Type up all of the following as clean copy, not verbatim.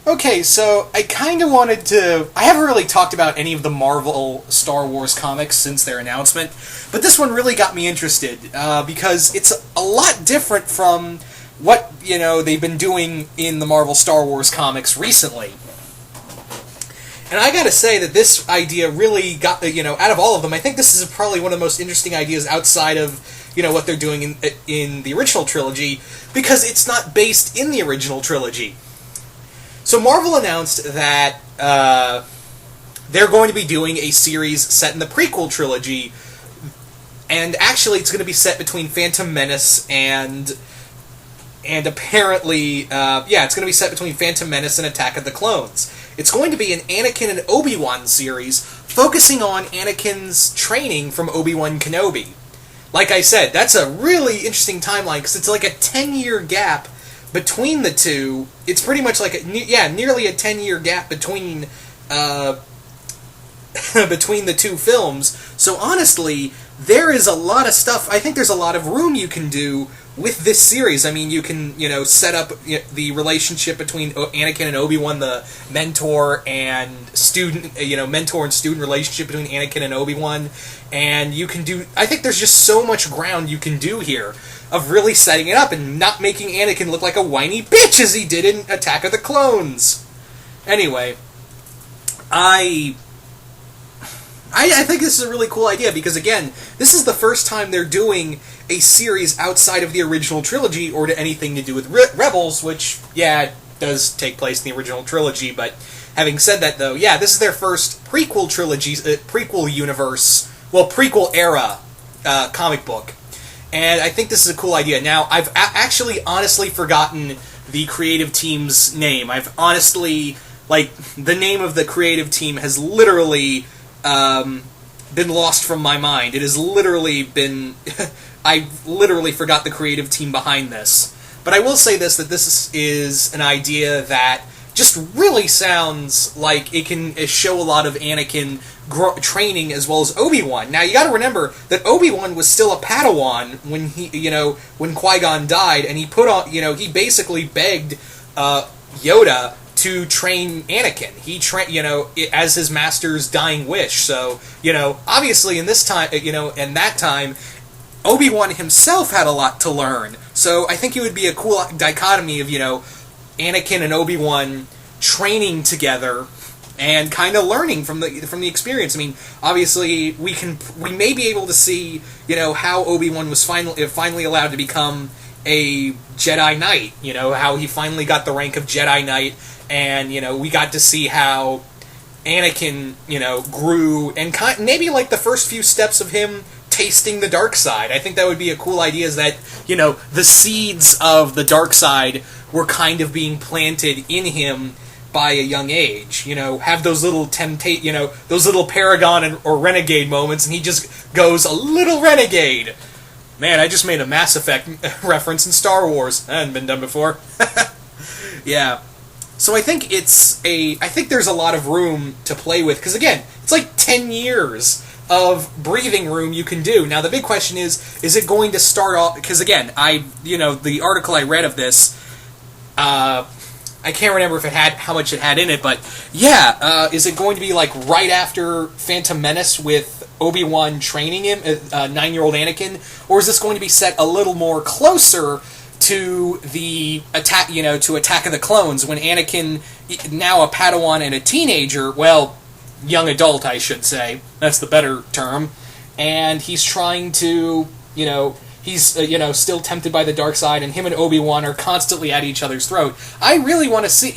Okay, so I kind of wanted to... I haven't really talked about any of the Marvel Star Wars comics since their announcement, but this one really got me interested, because it's a lot different from what, they've been doing in the Marvel Star Wars comics recently. And I gotta say that this idea really got, out of all of them, I think this is probably one of the most interesting ideas outside of, what they're doing in the original trilogy, because it's not based in the original trilogy. So Marvel announced that they're going to be doing a series set in the prequel trilogy, and actually it's going to be set between Phantom Menace and apparently, it's going to be set between Phantom Menace and Attack of the Clones. It's going to be an Anakin and Obi-Wan series, focusing on Anakin's training from Obi-Wan Kenobi. Like I said, that's a really interesting timeline, because it's like a 10-year gap between the two. It's pretty much like nearly a 10-year gap between between the two films. So honestly, there is a lot of stuff. I think there's a lot of room you can do with this series. I mean, you can set up the relationship between Anakin and Obi-Wan, the mentor and student relationship between Anakin and Obi-Wan, and you can do. I think there's just so much ground you can do here of really setting it up and not making Anakin look like a whiny bitch as he did in Attack of the Clones. Anyway, I think this is a really cool idea, because again, this is the first time they're doing a series outside of the original trilogy or to anything to do with Rebels, which, it does take place in the original trilogy, but having said that though, this is their first prequel trilogy, prequel universe, prequel era comic book. And I think this is a cool idea. Now, I've actually honestly forgotten the creative team's name. I've honestly, the name of the creative team has literally been lost from my mind. It has literally been... I literally forgot the creative team behind this. But I will say that this is an idea that just really sounds like it can show a lot of Anakin training as well as Obi-Wan. Now, you gotta remember that Obi-Wan was still a Padawan when when Qui-Gon died, and he he basically begged Yoda to train Anakin. He as his master's dying wish. So, obviously in this time, in that time, Obi-Wan himself had a lot to learn. So I think it would be a cool dichotomy of, Anakin and Obi-Wan training together and kind of learning from the experience. I mean, obviously we may be able to see, how Obi-Wan was finally allowed to become a Jedi Knight, how he finally got the rank of Jedi Knight, and, we got to see how Anakin, grew, and maybe the first few steps of him tasting the dark side. I think that would be a cool idea, is that, the seeds of the dark side were kind of being planted in him by a young age. Have those little those little Paragon or Renegade moments, and he just goes a little renegade. Man, I just made a Mass Effect reference in Star Wars. That hadn't been done before. Yeah. So I think there's a lot of room to play with, because again, it's like 10 years of breathing room you can do. Now the big question is it going to start off, because again, the article I read of this, I can't remember if it had how much it had in it, but is it going to be right after Phantom Menace with Obi-Wan training him, 9-year-old Anakin, or is this going to be set a little more closer to the Attack of the Clones, when Anakin, now a Padawan and a teenager, young adult, I should say, that's the better term, and he's trying to, he's, still tempted by the dark side, and him and Obi-Wan are constantly at each other's throat. I really want to see,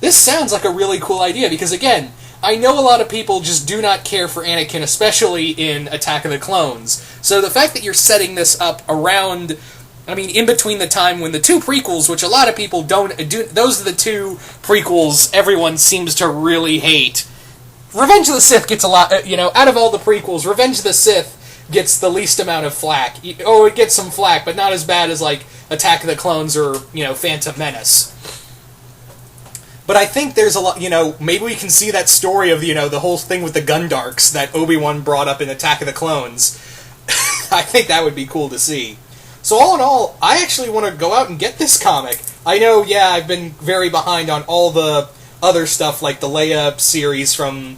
this sounds like a really cool idea, because again, I know a lot of people just do not care for Anakin, especially in Attack of the Clones. So the fact that you're setting this up around, in between the time when the two prequels, which a lot of people don't do, those are the two prequels everyone seems to really hate. Revenge of the Sith gets a lot, out of all the prequels, Revenge of the Sith gets the least amount of flack. Oh, it gets some flack, but not as bad as, Attack of the Clones or, Phantom Menace. But I think there's a lot, maybe we can see that story of, the whole thing with the Gundarks that Obi-Wan brought up in Attack of the Clones. I think that would be cool to see. So all in all, I actually want to go out and get this comic. I know, I've been very behind on all the other stuff like the Leia series from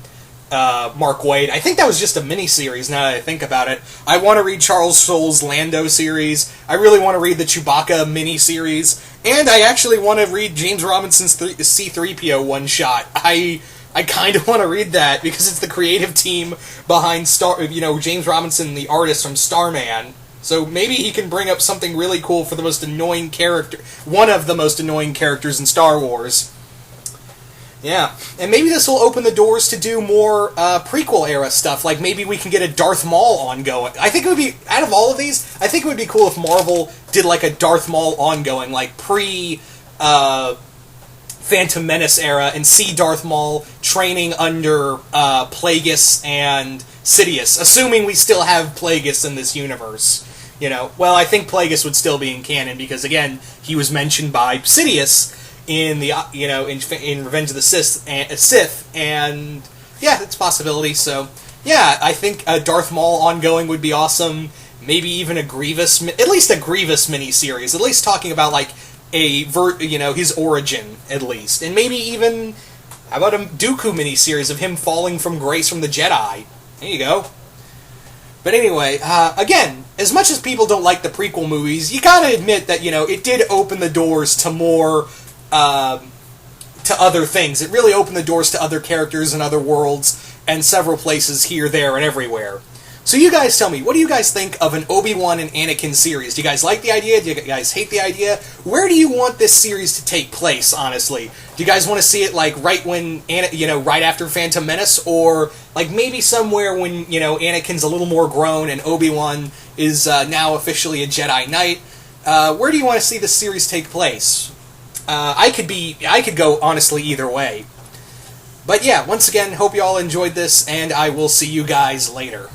Mark Waid. I think that was just a mini-series, now that I think about it. I want to read Charles Soule's Lando series. I really want to read the Chewbacca mini-series. And I actually want to read James Robinson's C-3PO one-shot. I kind of want to read that, because it's the creative team behind James Robinson, the artist from Starman. So maybe he can bring up something really cool for the most annoying character, one of the most annoying characters in Star Wars. Yeah, and maybe this will open the doors to do more prequel-era stuff, like maybe we can get a Darth Maul ongoing. I think it would be, out of all of these, I think it would be cool if Marvel did like a Darth Maul ongoing, like Phantom Menace era, and see Darth Maul training under Plagueis and Sidious, assuming we still have Plagueis in this universe. Well, I think Plagueis would still be in canon, because again, he was mentioned by Sidious in the in Revenge of the Sith, and yeah, it's a possibility. So yeah, I think a Darth Maul ongoing would be awesome. Maybe even at least a Grievous miniseries, at least talking about like his origin at least, and maybe even how about a Dooku miniseries of him falling from grace from the Jedi. There you go. But anyway, again, as much as people don't like the prequel movies, you gotta admit that it did open the doors to more. To other things. It really opened the doors to other characters and other worlds and several places here, there, and everywhere. So you guys tell me, what do you guys think of an Obi-Wan and Anakin series? Do you guys like the idea? Do you guys hate the idea? Where do you want this series to take place, honestly? Do you guys want to see it like right after Phantom Menace, or like maybe somewhere when Anakin's a little more grown and Obi-Wan is now officially a Jedi Knight? Where do you want to see this series take place? I could go honestly either way. But yeah, once again, hope you all enjoyed this, and I will see you guys later.